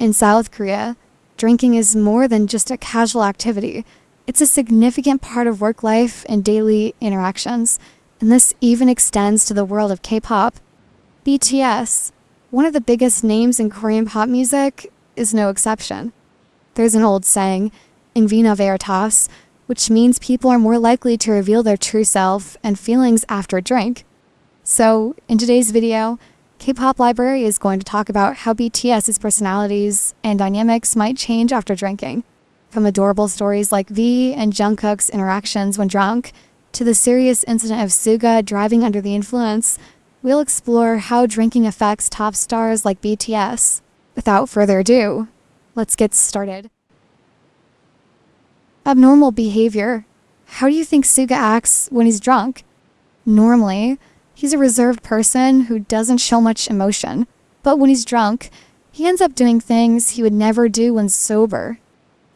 In South Korea, drinking is more than just a casual activity. It's a significant part of work life and daily interactions, and this even extends to the world of K-pop. BTS, one of the biggest names in Korean pop music, is no exception. There's an old saying, in vino veritas, which means people are more likely to reveal their true self and feelings after a drink. So, in today's video, K-pop Library is going to talk about how BTS's personalities and dynamics might change after drinking. From adorable stories like V and Jungkook's interactions when drunk, to the serious incident of Suga driving under the influence, we'll explore how drinking affects top stars like BTS. Without further ado, let's get started. Abnormal behavior. How do you think Suga acts when he's drunk? Normally, he's a reserved person who doesn't show much emotion, but when he's drunk, he ends up doing things he would never do when sober.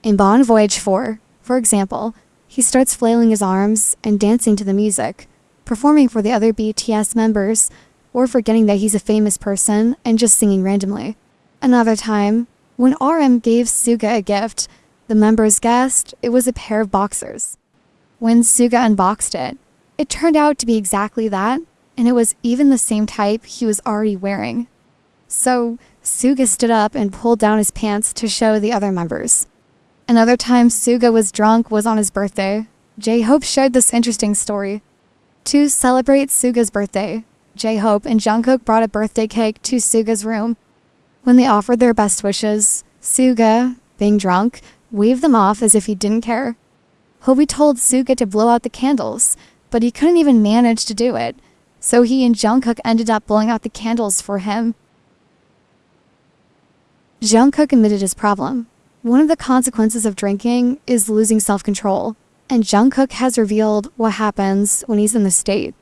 In Bon Voyage 4, for example, he starts flailing his arms and dancing to the music, performing for the other BTS members, or forgetting that he's a famous person and just singing randomly. Another time, when RM gave Suga a gift, the members guessed it was a pair of boxers. When Suga unboxed it, it turned out to be exactly that, and it was even the same type he was already wearing. So, Suga stood up and pulled down his pants to show the other members. Another time Suga was drunk was on his birthday. JHopes shared this interesting story. To celebrate Suga's birthday, JHopes and Jungkook brought a birthday cake to Suga's room. When they offered their best wishes, Suga, being drunk, waved them off as if he didn't care. Hobi told Suga to blow out the candles, but he couldn't even manage to do it, so he and Jungkook ended up blowing out the candles for him. Jungkook admitted his problem. One of the consequences of drinking is losing self-control, and Jungkook has revealed what happens when he's in this state.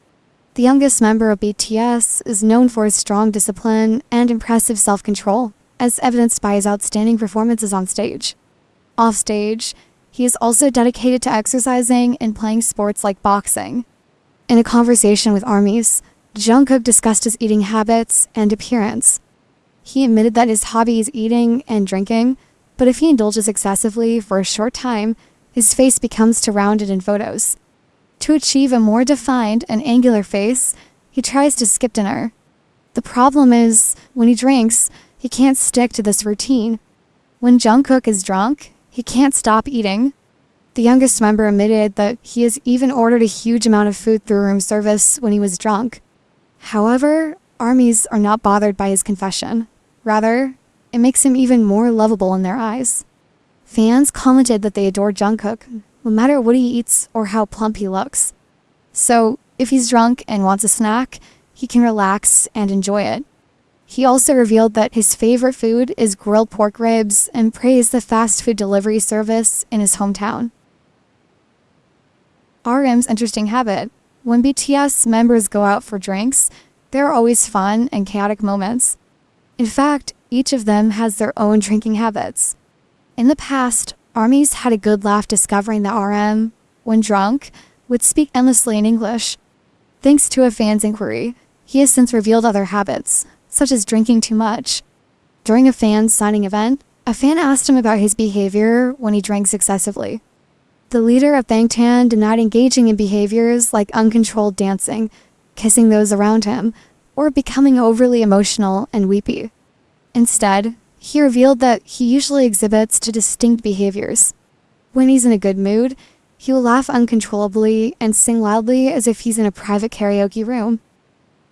The youngest member of BTS is known for his strong discipline and impressive self-control, as evidenced by his outstanding performances on stage. Offstage, he is also dedicated to exercising and playing sports like boxing. In a conversation with ARMYs, Jungkook discussed his eating habits and appearance. He admitted that his hobby is eating and drinking, but if he indulges excessively for a short time, his face becomes too rounded in photos. To achieve a more defined and angular face, he tries to skip dinner. The problem is, when he drinks, he can't stick to this routine. When Jungkook is drunk, he can't stop eating. The youngest member admitted that he has even ordered a huge amount of food through room service when he was drunk. However, ARMYs are not bothered by his confession. Rather, it makes him even more lovable in their eyes. Fans commented that they adore Jungkook, no matter what he eats or how plump he looks. So, if he's drunk and wants a snack, he can relax and enjoy it. He also revealed that his favorite food is grilled pork ribs and praised the fast food delivery service in his hometown. RMs Interesting Habit. When BTS members go out for drinks, there are always fun and chaotic moments. In fact, each of them has their own drinking habits. In the past, ARMYs had a good laugh discovering that RM, when drunk, would speak endlessly in English. Thanks to a fan's inquiry, he has since revealed other habits, such as drinking too much. During a fan signing event, a fan asked him about his behavior when he drinks excessively. The leader of Bangtan denied engaging in behaviors like uncontrolled dancing, kissing those around him, or becoming overly emotional and weepy. Instead, he revealed that he usually exhibits two distinct behaviors. When he's in a good mood, he will laugh uncontrollably and sing loudly as if he's in a private karaoke room.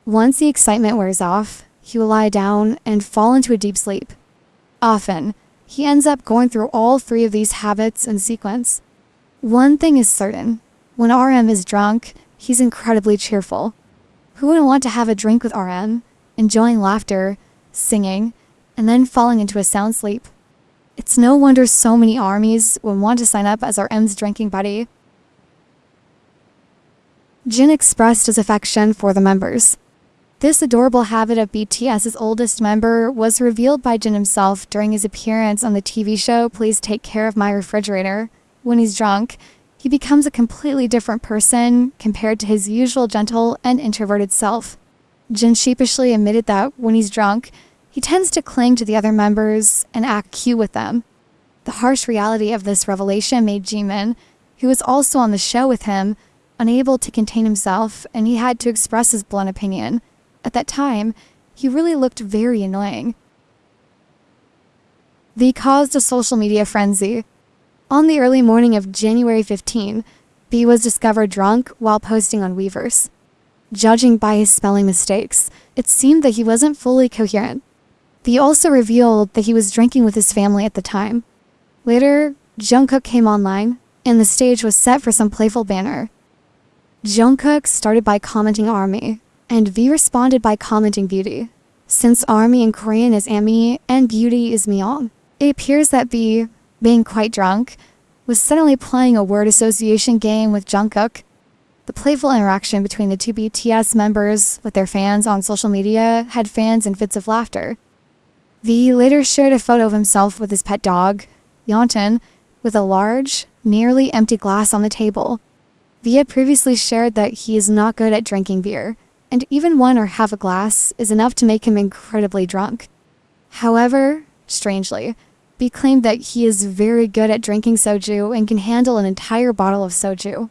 Once the excitement wears off, he will lie down and fall into a deep sleep. Often, he ends up going through all three of these habits in sequence. One thing is certain, when RM is drunk, he's incredibly cheerful. Who wouldn't want to have a drink with RM, enjoying laughter, singing, and then falling into a sound sleep? It's no wonder so many ARMYs would want to sign up as RM's drinking buddy. Jin expressed his affection for the members. This adorable habit of BTS's oldest member was revealed by Jin himself during his appearance on the TV show Please Take Care of My Refrigerator. When he's drunk, he becomes a completely different person compared to his usual gentle and introverted self. Jin sheepishly admitted that when he's drunk, He tends to cling to the other members and act cute with them. The harsh reality of this revelation made Jimin, who was also on the show with him, unable to contain himself, and he had to express his blunt opinion. At that time, he really looked very annoying. V caused a social media frenzy. On the early morning of January 15, B was discovered drunk while posting on Weverse. Judging by his spelling mistakes, it seemed that he wasn't fully coherent. B also revealed that he was drinking with his family at the time. Later, Jungkook came online, and the stage was set for some playful banter. Jungkook started by commenting army, and V responded by commenting beauty. Since army in Korean is ami and beauty is myeong, it appears that B, being quite drunk, was suddenly playing a word association game with Jungkook. The playful interaction between the two BTS members with their fans on social media had fans in fits of laughter. V later shared a photo of himself with his pet dog, Yeontan, with a large, nearly empty glass on the table. V had previously shared that he is not good at drinking beer, and even one or half a glass is enough to make him incredibly drunk. However, strangely, V claimed that he is very good at drinking soju and can handle an entire bottle of soju.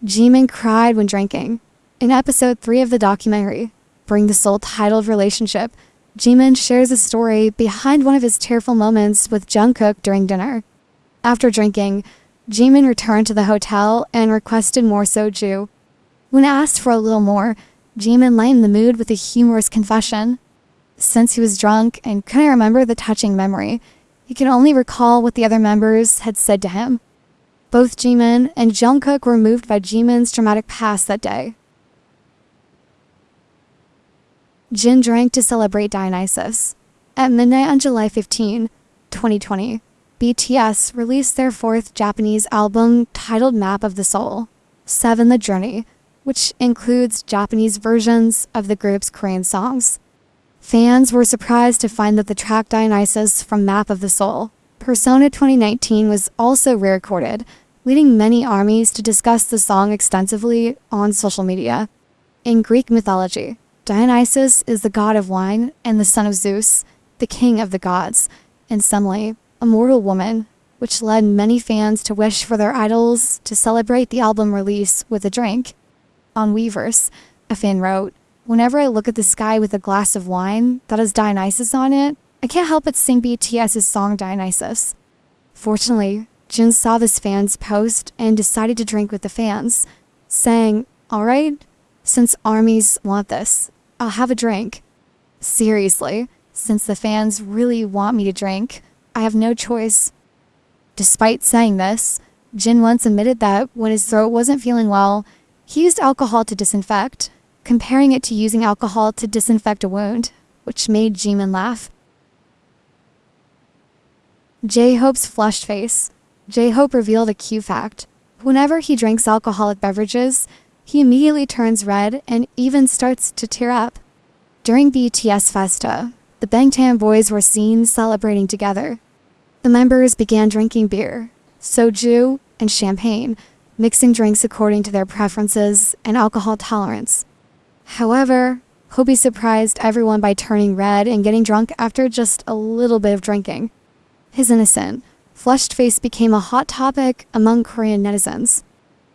Jimin cried when drinking. In episode 3 of the documentary, Bring the Soul titled Relationship, Jimin shares a story behind one of his tearful moments with Jungkook during dinner. After drinking, Jimin returned to the hotel and requested more soju. When asked for a little more, Jimin lightened the mood with a humorous confession. Since he was drunk and couldn't remember the touching memory, he could only recall what the other members had said to him. Both Jimin and Jungkook were moved by Jimin's traumatic past that day. Jin drank to celebrate Dionysus. At midnight on July 15, 2020, BTS released their 4th Japanese album titled Map of the Soul, 7 The Journey, which includes Japanese versions of the group's Korean songs. Fans were surprised to find that the track Dionysus from Map of the Soul, Persona 2019, was also re-recorded, leading many ARMYs to discuss the song extensively on social media. In Greek mythology, Dionysus is the god of wine and the son of Zeus, the king of the gods, and Semele, a mortal woman, which led many fans to wish for their idols to celebrate the album release with a drink. On Weverse, a fan wrote, "Whenever I look at the sky with a glass of wine that has Dionysus on it, I can't help but sing BTS's song Dionysus." Fortunately, Jin saw this fan's post and decided to drink with the fans, saying, "Alright, since ARMYs want this, I'll have a drink. Seriously, since the fans really want me to drink, I have no choice." Despite saying this, Jin once admitted that when his throat wasn't feeling well, he used alcohol to disinfect, comparing it to using alcohol to disinfect a wound, which made Jimin laugh. JHopes flushed face. JHope revealed a cute fact. Whenever he drinks alcoholic beverages, he immediately turns red and even starts to tear up. During BTS Festa, the Bangtan boys were seen celebrating together. The members began drinking beer, soju, and champagne, mixing drinks according to their preferences and alcohol tolerance. However, Hobi surprised everyone by turning red and getting drunk after just a little bit of drinking. His innocent, flushed face became a hot topic among Korean netizens.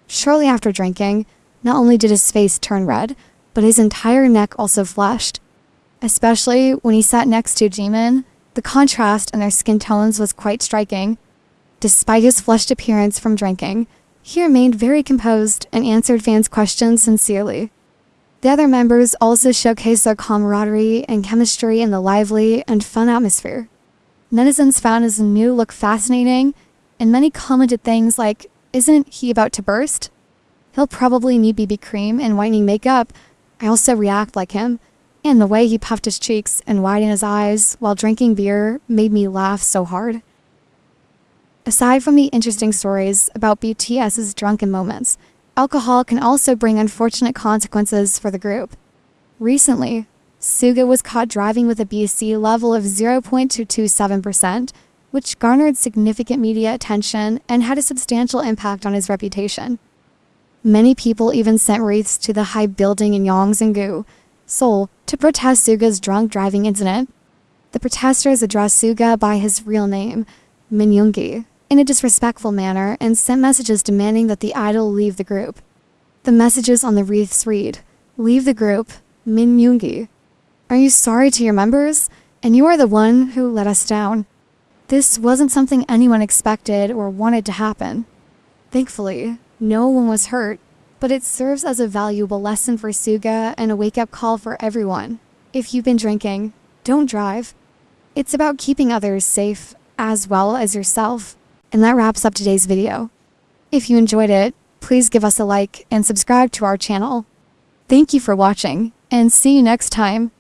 Shortly after drinking, not only did his face turn red, but his entire neck also flushed. Especially when he sat next to Jimin, the contrast in their skin tones was quite striking. Despite his flushed appearance from drinking, he remained very composed and answered fans' questions sincerely. The other members also showcased their camaraderie and chemistry in the lively and fun atmosphere. Netizens found his new look fascinating, and many commented things like, "Isn't he about to burst? He'll probably need BB cream and whitening makeup. I also react like him." And the way he puffed his cheeks and widened his eyes while drinking beer made me laugh so hard. Aside from the interesting stories about BTS's drunken moments, alcohol can also bring unfortunate consequences for the group. Recently, Suga was caught driving with a BC level of 0.227%, which garnered significant media attention and had a substantial impact on his reputation. Many people even sent wreaths to the high building in Yongsan-gu, Seoul, to protest Suga's drunk driving incident. The protesters addressed Suga by his real name, Min Yoongi, in a disrespectful manner and sent messages demanding that the idol leave the group. The messages on the wreaths read, "Leave the group, Min Yoongi. Are you sorry to your members? And you are the one who let us down." This wasn't something anyone expected or wanted to happen. Thankfully, no one was hurt, but it serves as a valuable lesson for Suga and a wake-up call for everyone. If you've been drinking, don't drive. It's about keeping others safe as well as yourself. And that wraps up today's video. If you enjoyed it, please give us a like and subscribe to our channel. Thank you for watching, and see you next time.